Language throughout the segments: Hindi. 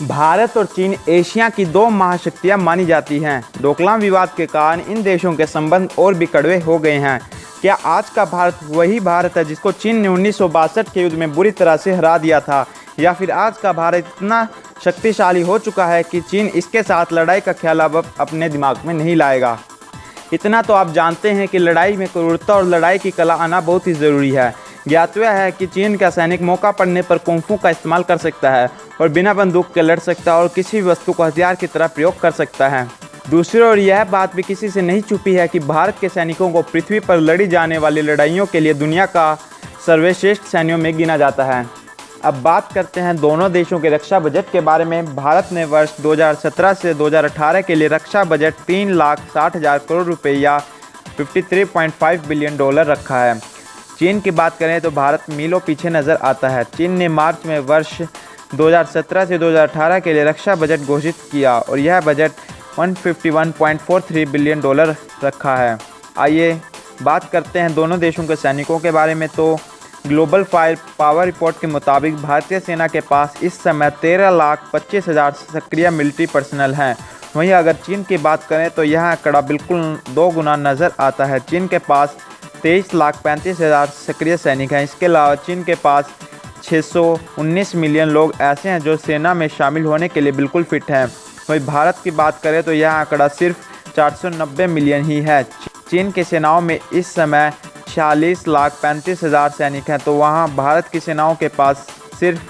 भारत और चीन एशिया की दो महाशक्तियां मानी जाती हैं। डोकलाम विवाद के कारण इन देशों के संबंध और भी कड़वे हो गए हैं। क्या आज का भारत वही भारत है जिसको चीन ने 1962 के युद्ध में बुरी तरह से हरा दिया था, या फिर आज का भारत इतना शक्तिशाली हो चुका है कि चीन इसके साथ लड़ाई का ख्याल अब अपने दिमाग में नहीं लाएगा। इतना तो आप जानते हैं कि लड़ाई में क्रूरता और लड़ाई की कला आना बहुत ही ज़रूरी है। ज्ञातव्य है कि चीन का सैनिक मौका पड़ने पर कुंफू का इस्तेमाल कर सकता है और बिना बंदूक के लड़ सकता है और किसी भी वस्तु को हथियार की तरह प्रयोग कर सकता है। दूसरी ओर यह बात भी किसी से नहीं छुपी है कि भारत के सैनिकों को पृथ्वी पर लड़ी जाने वाली लड़ाइयों के लिए दुनिया का सर्वश्रेष्ठ सैन्यों में गिना जाता है। अब बात करते हैं दोनों देशों के रक्षा बजट के बारे में। भारत ने वर्ष 2017 से 2018 के लिए रक्षा बजट 3,60,000 करोड़ रुपए या $53.5 बिलियन रखा है। चीन की बात करें तो भारत मीलों पीछे नज़र आता है। चीन ने मार्च में वर्ष 2017 से 2018 के लिए रक्षा बजट घोषित किया और यह बजट $151.43 बिलियन रखा है। आइए बात करते हैं दोनों देशों के सैनिकों के बारे में। तो ग्लोबल फायर पावर रिपोर्ट के मुताबिक भारतीय सेना के पास इस समय 13,25,000 सक्रिय मिलिट्री पर्सनल हैं। वहीं अगर चीन की बात करें तो यह आंकड़ा बिल्कुल 2 गुना नज़र आता है। चीन के पास 23,35,000 सक्रिय सैनिक हैं। इसके अलावा चीन के पास 619 मिलियन लोग ऐसे हैं जो सेना में शामिल होने के लिए बिल्कुल फिट हैं। वहीं भारत की बात करें तो यह आंकड़ा सिर्फ 490 मिलियन ही है। चीन की सेनाओं में इस समय 46,35,000 सैनिक हैं, तो वहां भारत की सेनाओं के पास सिर्फ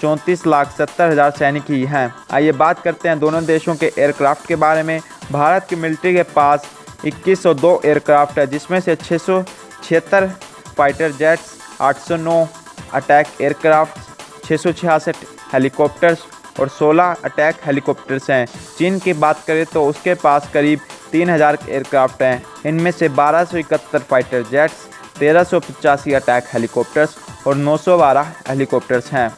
34,70,000 सैनिक ही हैं। आइए बात करते हैं दोनों देशों के एयरक्राफ्ट के बारे में। भारत की मिलिट्री के पास 2102 एयरक्राफ्ट है, जिसमें से 676 fighter jets, 809 attack aircraft, 666 helicopters और 16 अटैक हेलीकॉप्टर्स हैं। चीन की बात करें तो उसके पास करीब 3,000 एयरक्राफ्ट हैं। इनमें से 1271 फाइटर जेट्स, 1385 अटैक हेलीकॉप्टर्स और 912 हेलीकॉप्टर्स हैं।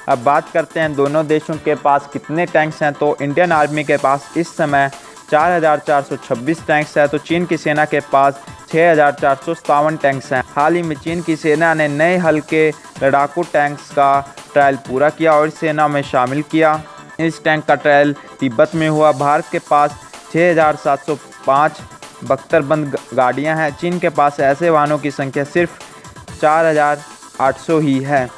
अब बात करते हैं दोनों देशों के पास कितने टैंक्स हैं। तो इंडियन आर्मी के पास इस समय 4,426 टैंक्स है, तो चीन की सेना के पास 6,457 टैंक्स हैं। हाल ही में चीन की सेना ने नए हल्के लड़ाकू टैंक्स का ट्रायल पूरा किया और सेना में शामिल किया। इस टैंक का ट्रायल तिब्बत में हुआ। भारत के पास 6,705 बख्तरबंद गाड़ियां हैं। चीन के पास ऐसे वाहनों की संख्या सिर्फ 4,800 ही है।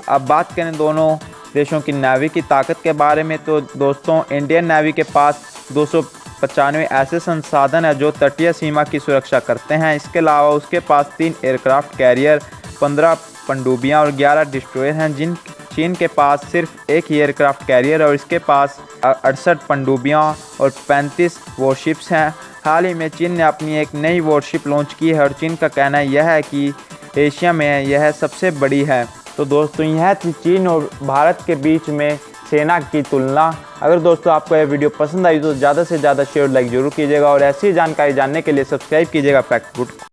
अब बात करें दोनों देशों की नेवी की ताकत के बारे में। तो दोस्तों, इंडियन नेवी के पास 295 ऐसे संसाधन हैं जो तटीय सीमा की सुरक्षा करते हैं। इसके अलावा उसके पास 3 एयरक्राफ्ट कैरियर, 15 पनडुब्बियां और 11 डिस्ट्रॉयर हैं। चीन के पास सिर्फ एक ही एयरक्राफ्ट कैरियर और इसके पास 68 पनडुब्बियां और 35 वॉरशिप्स हैं। हाल ही में चीन ने अपनी एक नई वॉरशिप लॉन्च की है और चीन का कहना यह है कि एशिया में यह सबसे बड़ी है। तो दोस्तों, यह थी चीन और भारत के बीच में सेना की तुलना। अगर दोस्तों आपको यह वीडियो पसंद आई तो ज़्यादा से ज़्यादा शेयर लाइक जरूर कीजिएगा और ऐसी जानकारी जानने के लिए सब्सक्राइब कीजिएगा फैक्ट गुड।